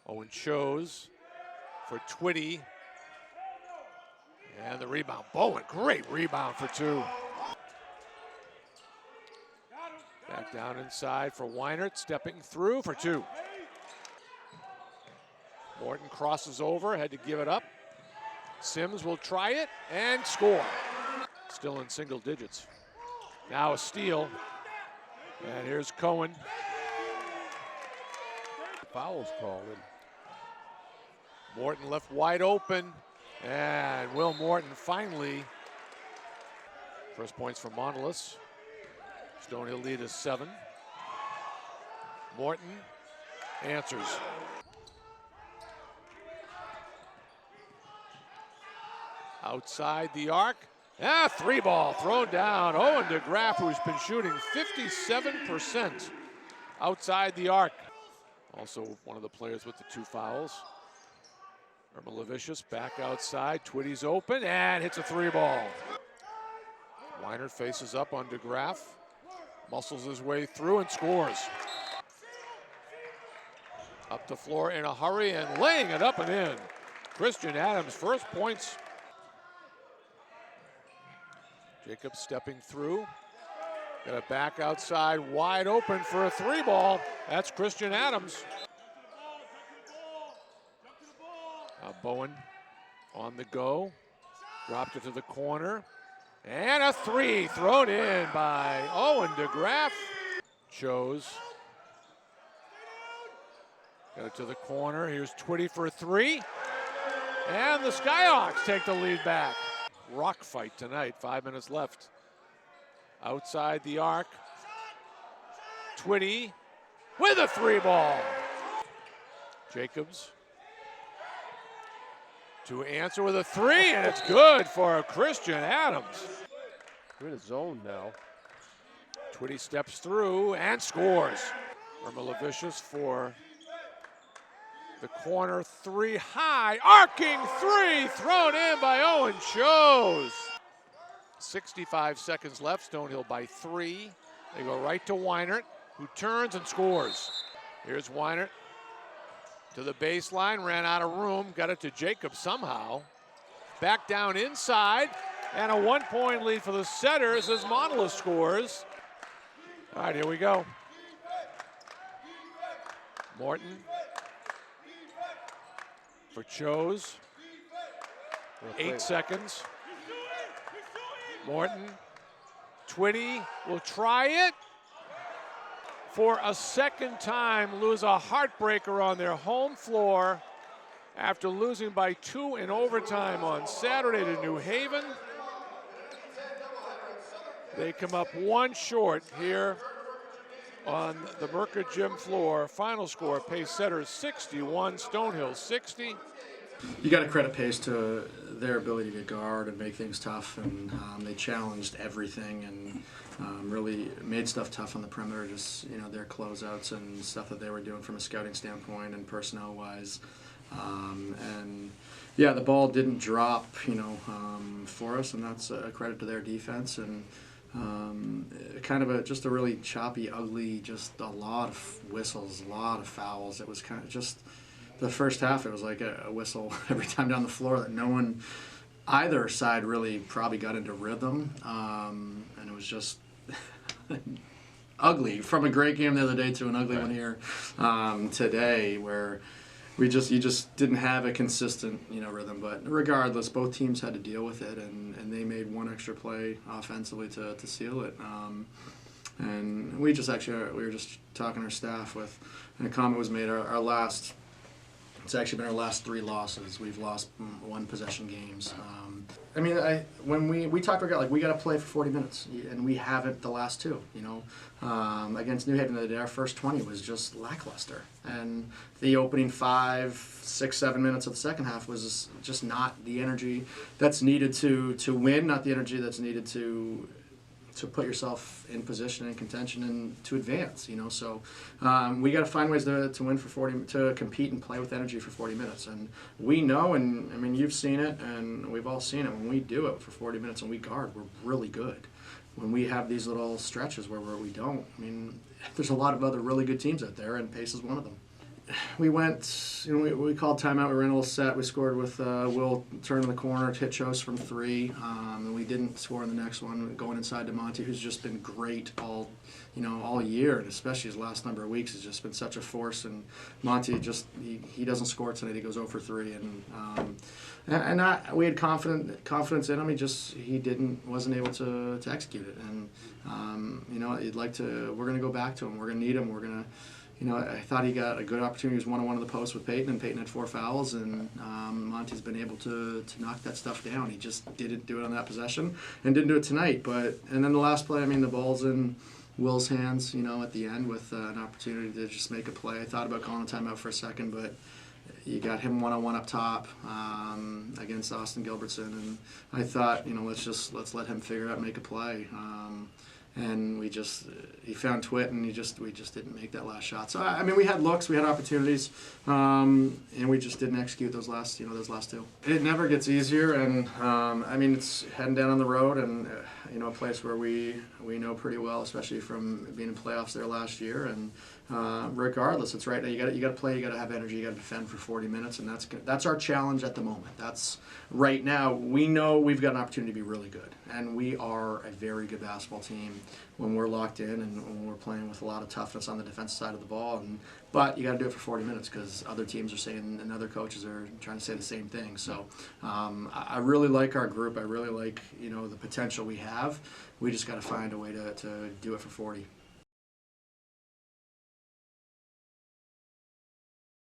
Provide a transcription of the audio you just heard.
Owen chose for Twitty. And the rebound. Bowen, great rebound for two. Back down inside for Weinert, stepping through for two. Morton crosses over, had to give it up. Sims will try it and score. Still in single digits. Now a steal. And here's Cohen. Foul's called. Morton left wide open. And Will Morton finally. First points for Monoliths. Stonehill lead is 7. Morton answers. Outside the arc. Three ball thrown down. Owen DeGraff, who's been shooting 57% outside the arc. Also one of the players with the 2 fouls. Irma Levicius back outside. Twitty's open and hits a 3 ball. Weinert faces up on DeGraff. Muscles his way through and scores. Up the floor in a hurry and laying it up and in. Christian Adams, first points. Jacobs stepping through. Got it back outside, wide open for a 3 ball. That's Christian Adams. Bowen on the go. Dropped it to the corner. And a 3 thrown in by Owen DeGraff. Chose. Got it to the corner. Here's Twitty for a 3. And the Skyhawks take the lead back. Rock fight tonight, 5 minutes left. Outside the arc. Twitty with a 3 ball. Jacobs to answer with a 3, and it's good for Christian Adams. We're in a zone now. Twitty steps through and scores. Irma Levicius for the corner 3 high, arcing 3 thrown in by Owen Chose. 65 seconds left, Stonehill by 3. They go right to Weinert, who turns and scores. Here's Weinert to the baseline, ran out of room, got it to Jacobs somehow. Back down inside, and a 1-point lead for the Setters as Monolith scores. All right, here we go. Morton for Chose. 8 seconds. Morton. Twitty will try it. For a second time, lose a heartbreaker on their home floor after losing by 2 in overtime on Saturday to New Haven. They come up 1 short here on the Mercer Gym floor. Final score, Pace Setters 61, Stonehill 60. You got to credit Pace to their ability to guard and make things tough, and they challenged everything and really made stuff tough on the perimeter. Just their closeouts and stuff that they were doing from a scouting standpoint and personnel-wise. And yeah, the ball didn't drop, for us, and that's a credit to their defense. And kind of just a really choppy, ugly, just a lot of whistles, a lot of fouls. It was kind of just. The first half, it was like a whistle every time down the floor that no one, either side really probably got into rhythm. And it was just ugly. From a great game the other day to an ugly one here today, where you just didn't have a consistent rhythm. But regardless, both teams had to deal with it, and they made 1 extra play offensively to seal it. And we were just talking to our staff and a comment was made, it's actually been our last 3 losses. We've lost 1 possession games. When we talked about we got to play for 40 minutes, and we haven't the last 2. Against New Haven the other day, our first 20 was just lackluster, and the opening 5, 6, 7 minutes of the second half was just not the energy that's needed to win, not the energy that's needed to put yourself in position and contention and to advance, So we got to find ways to win for 40, to compete and play with energy for 40 minutes. And we know, and you've seen it, and we've all seen it. When we do it for 40 minutes and we guard, we're really good. When we have these little stretches where we don't, there's a lot of other really good teams out there, and Pace is one of them. we went, we called timeout. We ran a little set. We scored with Will turning the corner, hit Chose from 3, and we didn't score in the next one. Going inside to Monty, who's just been great all year, and especially his last number of weeks has just been such a force. And Monty he doesn't score tonight. He goes 0 for 3, and we had confidence in him. He wasn't able to execute it, and we're going to go back to him. We're going to need him. We're going to. I thought he got a good opportunity. He was 1-on-1 in the post with Peyton, and Peyton had 4 fouls, and Monty's been able to knock that stuff down. He just didn't do it on that possession, and didn't do it tonight. And then the last play, the ball's in Will's hands, at the end with an opportunity to just make a play. I thought about calling a timeout for a second, but you got him 1-on-1 up top against Austin Gilbertson, and I thought, let's let him figure out and make a play. And he found Twit, and we just didn't make that last shot. So we had looks, we had opportunities, and we just didn't execute those last 2. It never gets easier, and it's heading down on the road, and a place where we know pretty well, especially from being in playoffs there last year. And regardless, it's right now you got to play, you got to have energy, you got to defend for 40 minutes, and that's our challenge at the moment. That's right now. We know we've got an opportunity to be really good, and we are a very good basketball team when we're locked in and when we're playing with a lot of toughness on the defensive side of the ball. But you got to do it for 40 minutes because other teams are saying, and other coaches are trying to say the same thing. So I really like our group. I really like the potential we have. We just got to find a way to do it for 40.